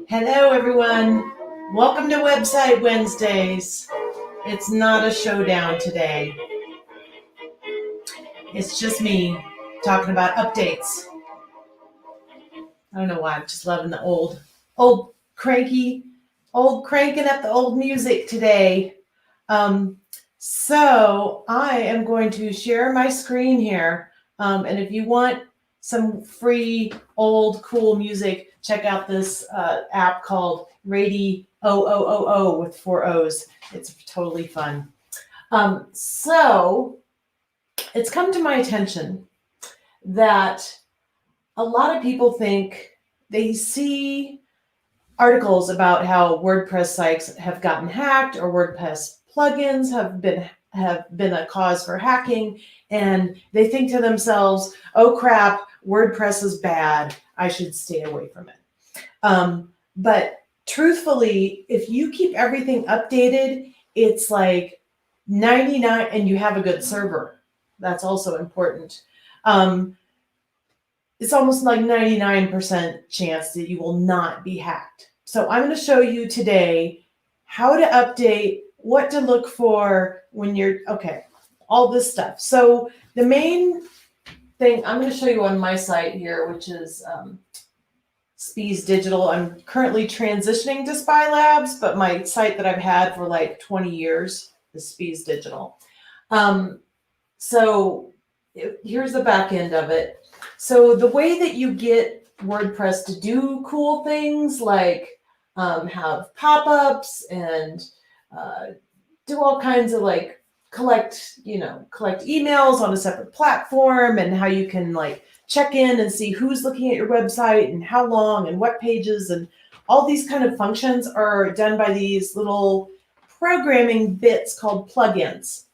Hello, everyone. Welcome to Website Wednesdays. It's not a showdown today. It's just me talking about updates. I don't know why. I'm just loving the old cranking up the old music today. So I am going to share my screen here. And if you want some free old cool music, check out this app called Radio with 4 O's. It's totally fun. So it's come to my attention that a lot of people think they see articles about how WordPress sites have gotten hacked or WordPress plugins have been a cause for hacking, and they think to themselves, oh crap, WordPress is bad, I should stay away from it. But truthfully, if you keep everything updated, it's like 99, and you have a good server. That's also important. It's almost like 99% chance that you will not be hacked. So I'm going to show you today how to update, what to look for when you're, all this stuff. So the main thing I'm going to show you on my site here, which is Spees Digital. I'm currently transitioning to Spy Labs, but my site that I've had for like 20 years is Spees Digital. So here's the back end of it. So the way that you get WordPress to do cool things like have pop-ups and do all kinds of like collect emails on a separate platform, and how you can like check in and see who's looking at your website and how long and what pages, and all these kind of functions are done by these little programming bits called plugins.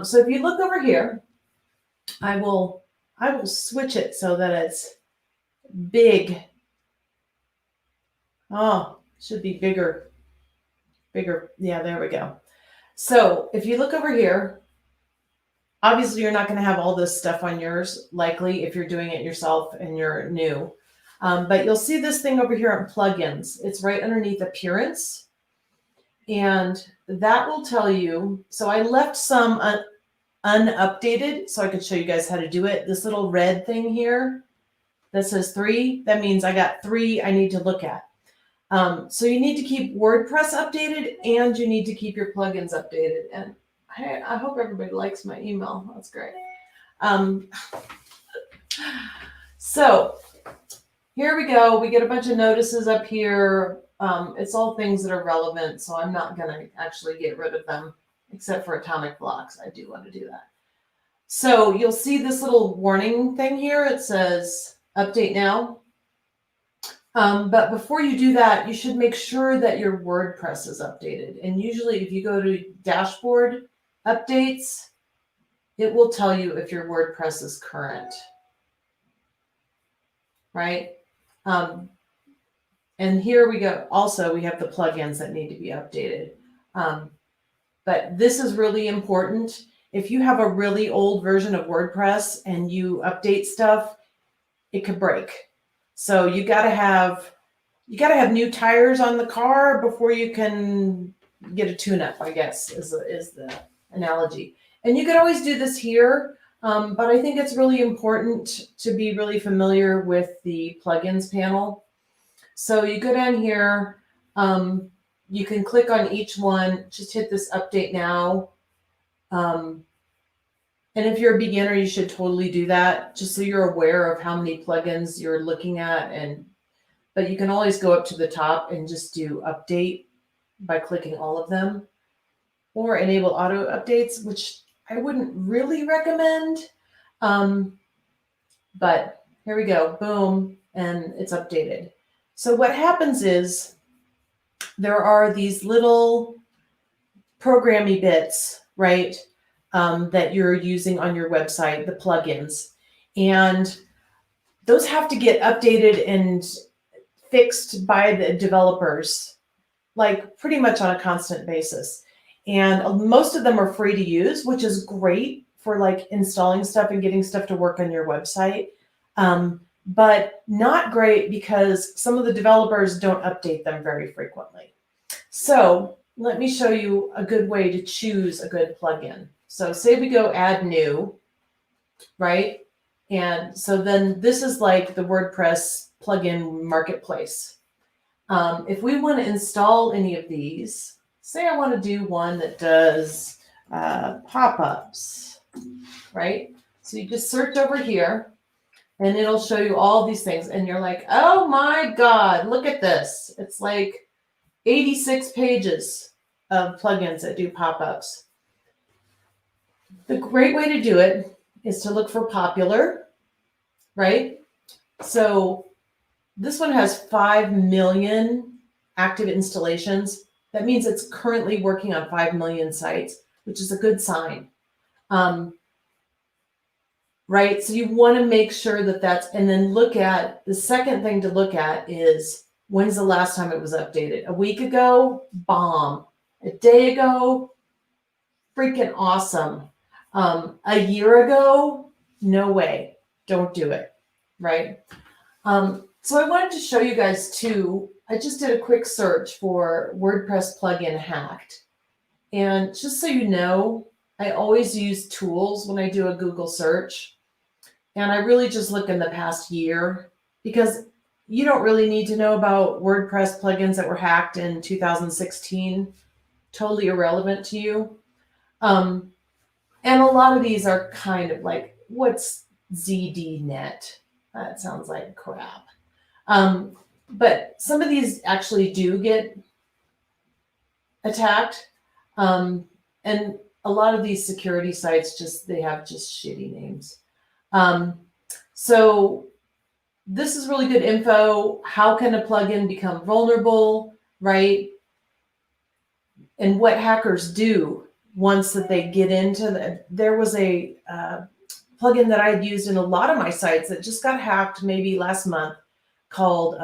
So if you look over here, I will switch it so that it's big. Oh, should be bigger. Yeah, there we go. So if you look over here, obviously you're not going to have all this stuff on yours, likely, if you're doing it yourself and you're new. But you'll see this thing over here on plugins. It's right underneath appearance. And that will tell you, so I left some unupdated so I could show you guys how to do it. This little red thing here that says 3, that means I got 3 I need to look at. So you need to keep WordPress updated, and you need to keep your plugins updated. And I hope everybody likes my email. That's great. So here we go. We get a bunch of notices up here. It's all things that are relevant, so I'm not going to actually get rid of them, except for atomic blocks. I do want to do that. So you'll see this little warning thing here. It says update now. But before you do that, you should make sure that your WordPress is updated. And usually if you go to dashboard updates, it will tell you if your WordPress is current, right? And here we go. Also, we have the plugins that need to be updated. But this is really important. If you have a really old version of WordPress and you update stuff, it could break. So you gotta have new tires on the car before you can get a tune-up, I guess, is the analogy. And you could always do this here, but I think it's really important to be really familiar with the plugins panel. So you go down here, you can click on each one, just hit this update now. And if you're a beginner, you should totally do that, just so you're aware of how many plugins you're looking at. But you can always go up to the top and just do update by clicking all of them, or enable auto updates, which I wouldn't really recommend. But here we go, boom, and it's updated. So what happens is there are these little programmy bits, right, that you're using on your website, the plugins. And those have to get updated and fixed by the developers, like pretty much on a constant basis. And most of them are free to use, which is great for like installing stuff and getting stuff to work on your website. But not great because some of the developers don't update them very frequently. So let me show you a good way to choose a good plugin. So say we go add new, right? And so then this is like the WordPress plugin marketplace. If we want to install any of these, say I want to do one that does pop-ups, right? So you just search over here and it'll show you all these things. And you're like, oh my God, look at this. It's like 86 pages of plugins that do pop-ups. The great way to do it is to look for popular, right? So this one has 5 million active installations. That means it's currently working on 5 million sites, which is a good sign. Right? So you want to make sure that that's, and then look at, the second thing to look at is when's the last time it was updated? A week ago, bomb. A day ago, freaking awesome. A year ago, no way. Don't do it. Right? So I wanted to show you guys too. I just did a quick search for WordPress plugin hacked. And just so you know, I always use tools when I do a Google search. And I really just look in the past year because you don't really need to know about WordPress plugins that were hacked in 2016. Totally irrelevant to you. And a lot of these are kind of like, what's ZDNet? That sounds like crap. But some of these actually do get attacked. And a lot of these security sites they have just shitty names. So this is really good info. How can a plugin become vulnerable, right? And what hackers do once that they get into there was a plugin that I had used in a lot of my sites that just got hacked maybe last month called,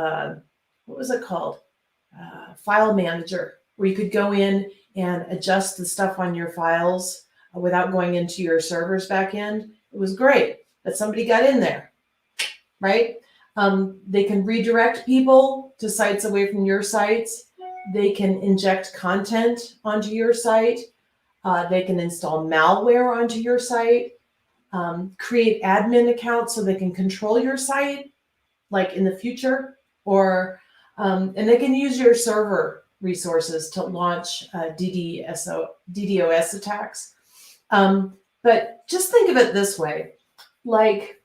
what was it called? File Manager, where you could go in and adjust the stuff on your files without going into your server's backend. It was great, but somebody got in there, right? They can redirect people to sites away from your sites. They can inject content onto your site. They can install malware onto your site, create admin accounts so they can control your site, like in the future, or and they can use your server resources to launch DDoS attacks. But just think of it this way. Like,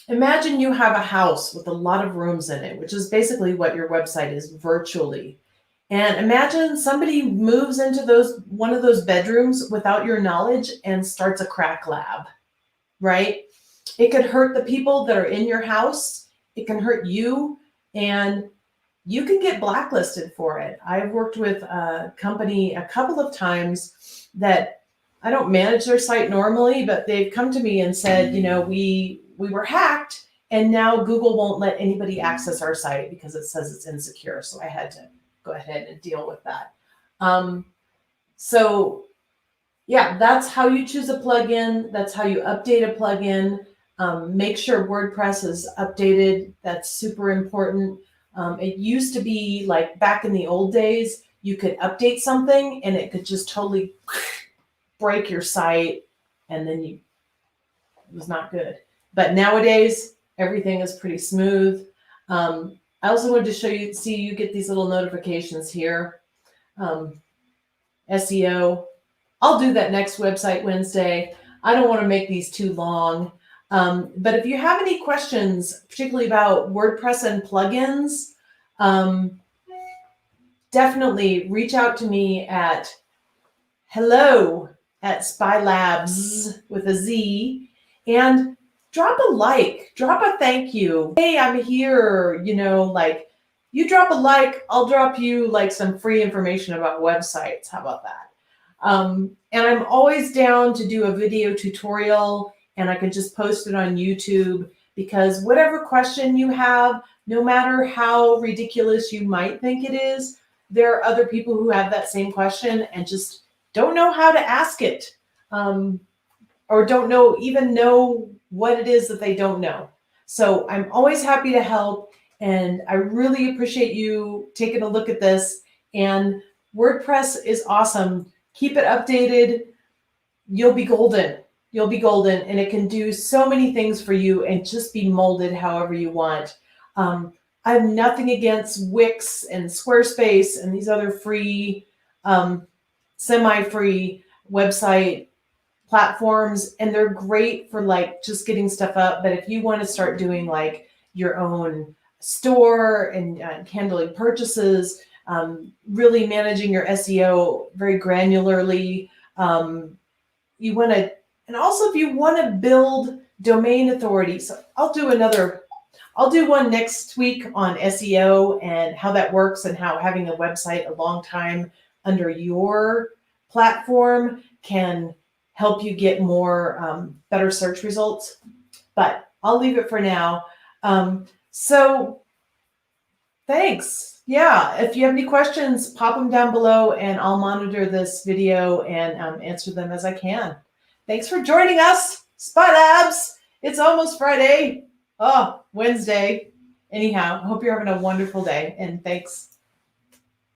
imagine you have a house with a lot of rooms in it, which is basically what your website is virtually. And imagine somebody moves into one of those bedrooms without your knowledge and starts a crack lab, right? It could hurt the people that are in your house. It can hurt you, and you can get blacklisted for it. I've worked with a company a couple of times that I don't manage their site normally, but they've come to me and said, we were hacked and now Google won't let anybody access our site because it says it's insecure. So I had to go ahead and deal with that. So yeah, that's how you choose a plugin. That's how you update a plugin. Make sure WordPress is updated. That's super important. It used to be like back in the old days, you could update something and it could just totally break your site, and then it was not good. But nowadays, everything is pretty smooth. I also wanted to see you get these little notifications here. SEO. I'll do that next website Wednesday. I don't want to make these too long. But if you have any questions, particularly about WordPress and plugins, definitely reach out to me at hello@spylabs with a Z, and drop a like, drop a thank you. Hey, I'm here, like you drop a like, I'll drop you like some free information about websites. How about that? And I'm always down to do a video tutorial, and I can just post it on YouTube, because whatever question you have, no matter how ridiculous you might think it is, there are other people who have that same question and just don't know how to ask it. or don't know, even know what it is that they don't know. So I'm always happy to help. And I really appreciate you taking a look at this. And WordPress is awesome. Keep it updated. You'll be golden. You'll be golden. And it can do so many things for you and just be molded however you want. I have nothing against Wix and Squarespace and these other free, semi-free website platforms, and they're great for like just getting stuff up. But if you want to start doing like your own store and handling purchases, really managing your SEO very granularly, you want to, and also if you want to build domain authority. So I'll do one next week on SEO and how that works, and how having a website a long time under your platform can help you get more better search results. But I'll leave it for now. So thanks. Yeah, if you have any questions, pop them down below and I'll monitor this video and answer them as I can. Thanks for joining us, Spy Labs. It's almost Friday. Oh, Wednesday. Anyhow, I hope you're having a wonderful day, and thanks.